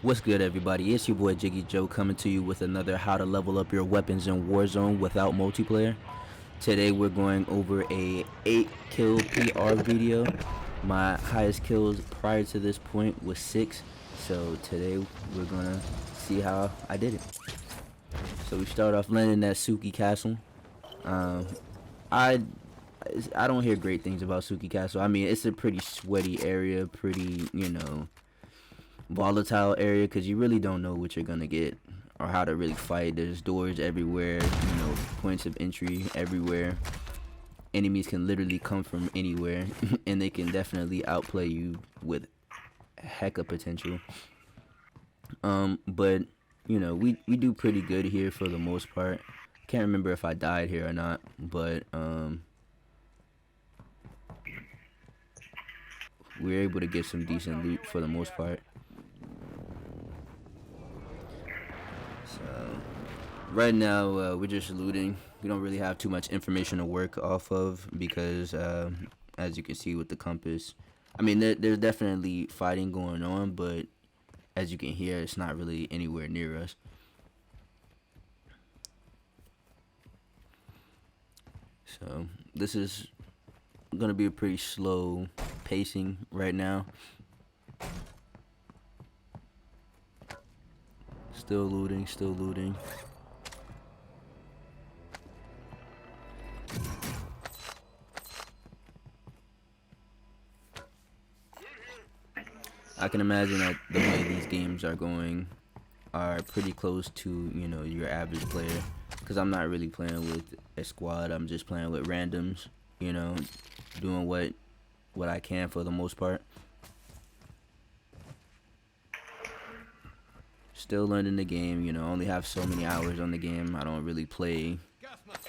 What's good, everybody? It's your boy Jiggy Joe coming to you with another how to level up your weapons in Warzone without multiplayer. Today we're going over a 8 kill PR video. My highest kills prior to this point was 6, so today we're gonna see how I did it. So we start off landing at Suki Castle. I don't hear great things about Suki Castle. I mean, it's a pretty sweaty area, pretty, volatile area, because you really don't know what you're gonna get or how to really fight. There's doors everywhere, points of entry everywhere. Enemies can literally come from anywhere and they can definitely outplay you with heck of potential. But we do pretty good here for the most part. Can't remember if I died here or not, but we were able to get some decent loot for the most part. So right now we're just looting. We don't really have too much information to work off of because as you can see with the compass, I mean there's definitely fighting going on, but as you can hear, it's not really anywhere near us. So this is gonna be a pretty slow pacing right now. Still looting, still looting. I can imagine that the way these games are going are pretty close to, your average player. Because I'm not really playing with a squad, I'm just playing with randoms, doing what I can for the most part. Still learning the game, only have so many hours on the game. I don't really play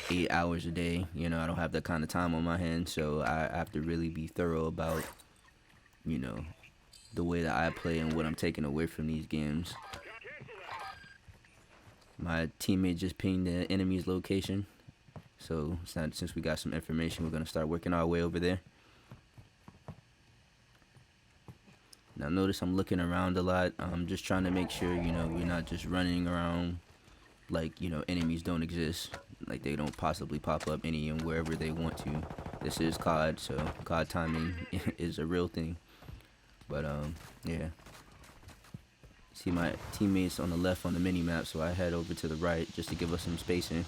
8 hours a day, I don't have that kind of time on my hands, so I have to really be thorough about, the way that I play and what I'm taking away from these games. My teammate just pinged the enemy's location, so since we got some information, we're going to start working our way over there. Now notice I'm looking around a lot. I'm just trying to make sure, we're not just running around like, enemies don't exist. Like they don't possibly pop up any and wherever they want to. This is COD, so COD timing is a real thing. But yeah. See my teammates on the left on the mini map, so I head over to the right just to give us some spacing.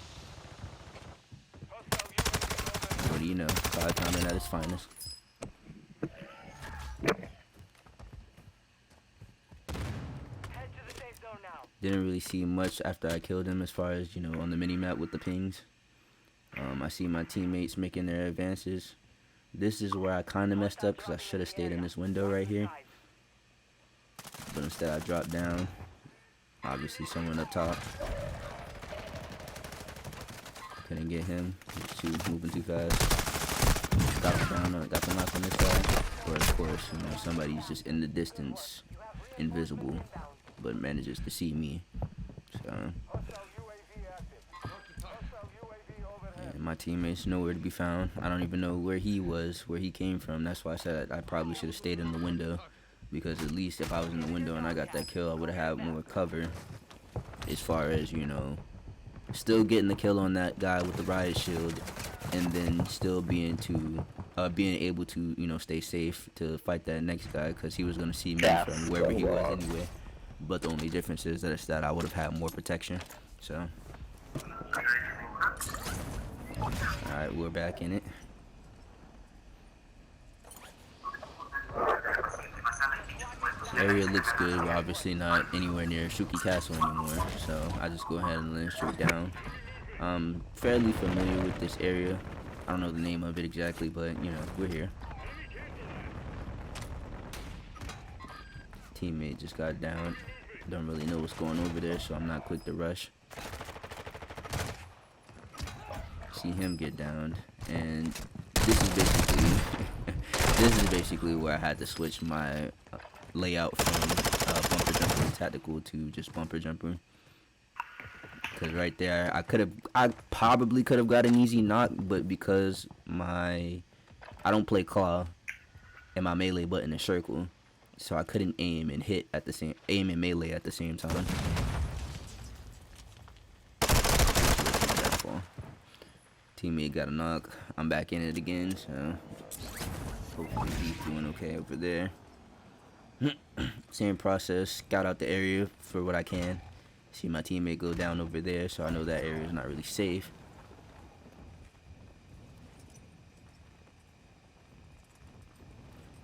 What do you know? COD timing at its finest. Didn't really see much after I killed him as far as, on the mini-map with the pings. I see my teammates making their advances. This is where I kind of messed up because I should have stayed in this window right here. But instead I dropped down. Obviously someone up top. Couldn't get him. He was moving too fast. Got the knock on this guy. But of course, somebody's just in the distance, invisible, but manages to see me. So and my teammates nowhere to be found. I don't even know where he was, where he came from. That's why I said I probably should have stayed in the window, because at least if I was in the window and I got that kill, I would have had more cover as far as, still getting the kill on that guy with the riot shield and then still being able to stay safe to fight that next guy, because he was going to see me from wherever he was anyway. But the only difference is that I would have had more protection. So alright, we're back in it. Area looks good. We're obviously not anywhere near Suki Castle anymore, so I just go ahead and land straight down. I'm fairly familiar with this area. I don't know the name of it exactly, but we're here. Teammate just got down. Don't really know what's going over there, so I'm not quick to rush. See him get downed, and this is basically where I had to switch my layout from bumper jumper tactical to just bumper jumper. Because right there, I probably could have got an easy knock, but because I don't play claw and my melee button is circle, so I couldn't aim and melee at the same time. Teammate got a knock. I'm back in it again, so hopefully he's doing okay over there. Same process, scout out the area for what I can. See my teammate go down over there, so I know that area is not really safe.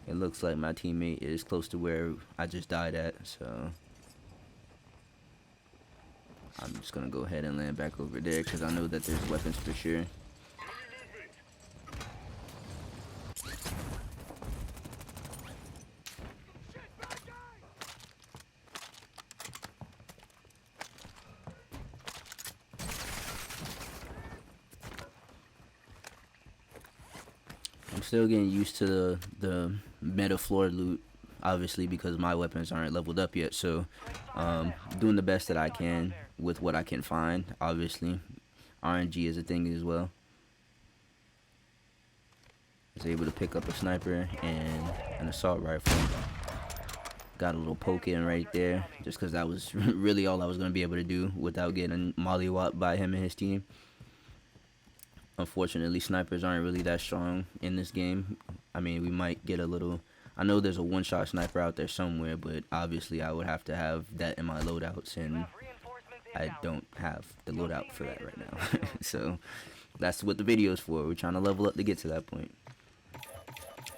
It looks like my teammate is close to where I just died at, so I'm just gonna go ahead and land back over there because I know that there's weapons for sure. I'm still getting used to the meta floor loot, obviously, because my weapons aren't leveled up yet. So doing the best that I can with what I can find. Obviously, RNG is a thing as well. I was able to pick up a sniper and an assault rifle. Got a little poke in right there, just because that was really all I was going to be able to do without getting mollywopped by him and his team. Unfortunately, snipers aren't really that strong in this game. I mean, we might get a little... I know there's a one-shot sniper out there somewhere, but obviously I would have to have that in my loadouts, and I don't have the loadout for that right now. So that's what the video's for. We're trying to level up to get to that point.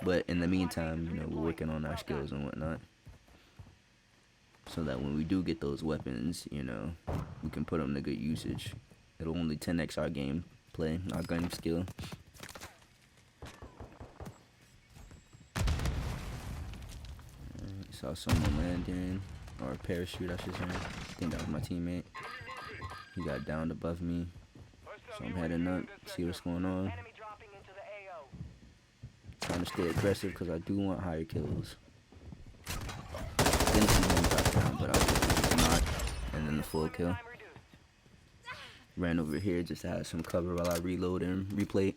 But in the meantime, you know, we're working on our skills and whatnot, so that when we do get those weapons, you know, we can put them to good usage. It'll only 10x our gameplay, our gun skill. Saw someone landing, or a parachute, I should say. I think that was my teammate. He got downed above me, so I'm heading up, see what's going on. Trying to stay aggressive because I do want higher kills. Didn't see him drop down, but I was not, and then the full kill. Ran over here just to have some cover while I reload and replay.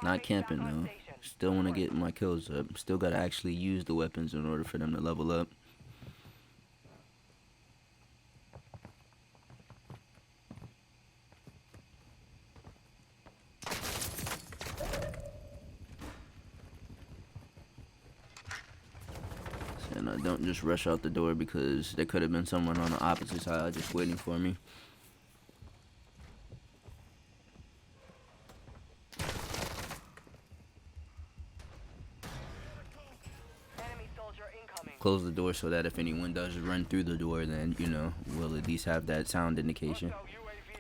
Not camping though. Still want to get my kills up. Still got to actually use the weapons in order for them to level up. And I don't just rush out the door because there could have been someone on the opposite side just waiting for me. Close the door so that if anyone does run through the door, then, you know, we'll at least have that sound indication.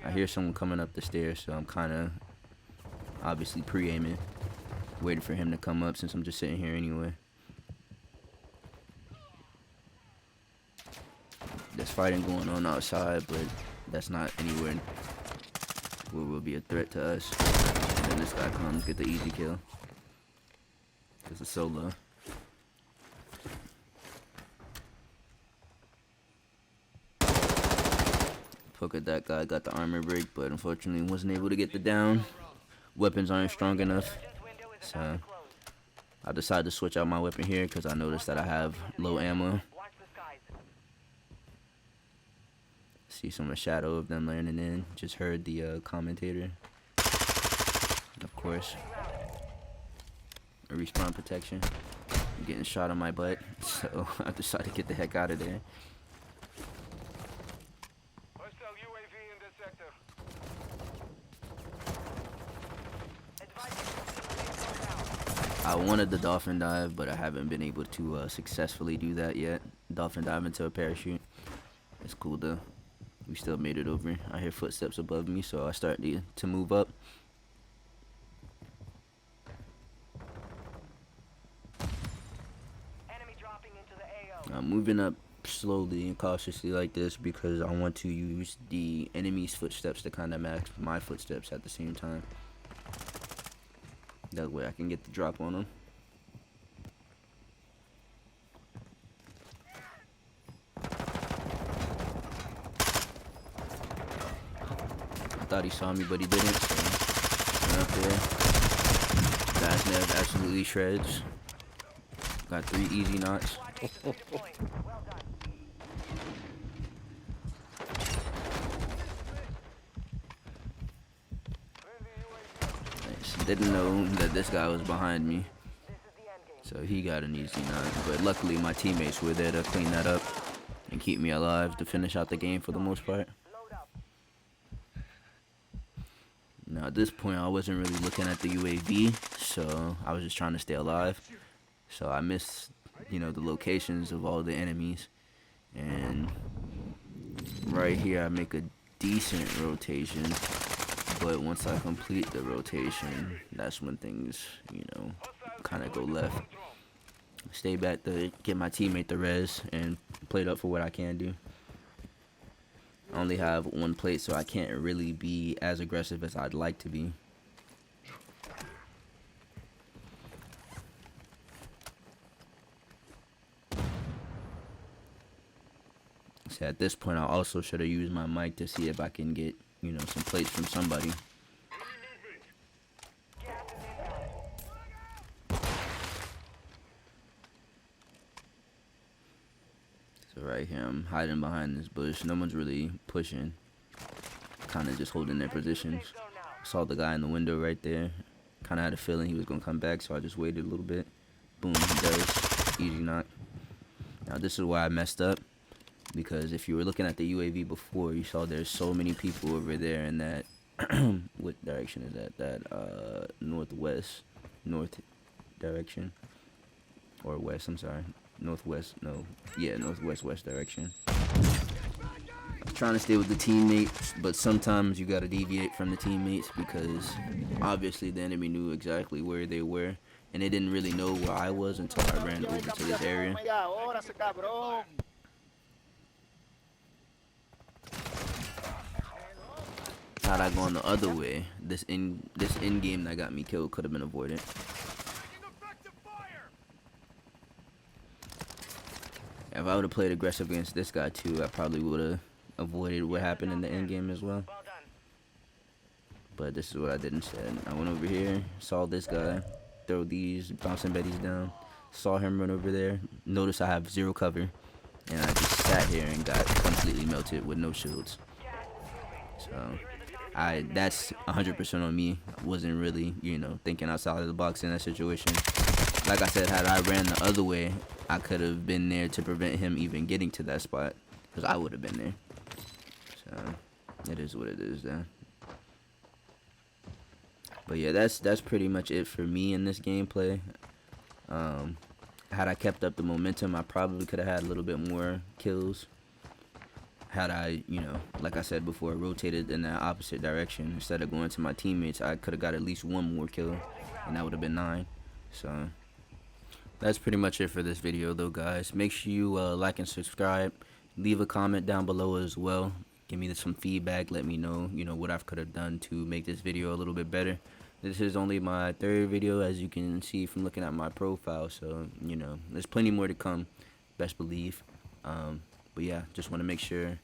I hear someone coming up the stairs, so I'm kind of obviously pre-aiming, waiting for him to come up since I'm just sitting here anyway. There's fighting going on outside, but that's not anywhere where will be a threat to us. And then this guy comes, get the easy kill. It's a solo. Poke at that guy, got the armor break, but unfortunately wasn't able to get the down. Weapons aren't strong enough, so I decided to switch out my weapon here because I noticed that I have low ammo. See some shadow of them landing in. Just heard the commentator. Of course, a respawn protection. I'm getting shot on my butt, so I decided to get the heck out of there. I wanted the dolphin dive, but I haven't been able to successfully do that yet. Dolphin dive into a parachute. It's cool though. We still made it over. I hear footsteps above me, so I start to move up. I'm moving up slowly and cautiously like this because I want to use the enemy's footsteps to kind of match my footsteps at the same time. That way I can get the drop on them. I thought he saw me, but he didn't. So went up there. Nev absolutely shreds. Got 3 easy knots. Nice. Didn't know that this guy was behind me, so he got an easy knot. But luckily my teammates were there to clean that up and keep me alive to finish out the game for the most part. Now at this point I wasn't really looking at the UAV, so I was just trying to stay alive. So I missed, you know, the locations of all the enemies. And right here I make a decent rotation, but once I complete the rotation, that's when things, you know, kind of go left. Stay back to get my teammate the res and plate up for what I can do. I only have 1 plate, so I can't really be as aggressive as I'd like to be. So at this point I also should have used my mic to see if I can get, you know, some plates from somebody. So right here I'm hiding behind this bush. No one's really pushing. Kind of just holding their positions. Saw the guy in the window right there. Kind of had a feeling he was going to come back, so I just waited a little bit. Boom, he does. Easy knock. Now this is why I messed up, because if you were looking at the UAV before, you saw there's so many people over there in that what direction is that? That north direction, or west, I'm sorry, northwest, no, yeah, northwest direction. I'm trying to stay with the teammates, but sometimes you gotta deviate from the teammates, because obviously the enemy knew exactly where they were, and they didn't really know where I was until I ran over to this area. Had I gone the other way, this in game that got me killed could have been avoided. If I would have played aggressive against this guy too, I probably would have avoided what happened in the end game as well. But this is what I did instead. I went over here, saw this guy throw these bouncing betties down, saw him run over there, noticed I have 0 cover, and I just sat here and got completely melted with no shields. So that's 100% on me. Wasn't really, you know, thinking outside of the box in that situation. Like I said, had I ran the other way, I could have been there to prevent him even getting to that spot, because I would have been there. So it is what it is then. But yeah, that's pretty much it for me in this gameplay. Had I kept up the momentum, I probably could have had a little bit more kills. Had I, you know, like I said before, rotated in that opposite direction instead of going to my teammates, I could have got at least 1 more kill, and that would have been 9. So that's pretty much it for this video though, guys. Make sure you like and subscribe. Leave a comment down below as well. Give me some feedback. Let me know, you know, what I could have done to make this video a little bit better. This is only my 3rd video, as you can see from looking at my profile. So, you know, there's plenty more to come, best believe. But yeah, just want to make sure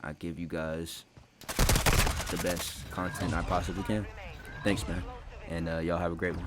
I give you guys the best content I possibly can. Thanks, man. And y'all have a great one.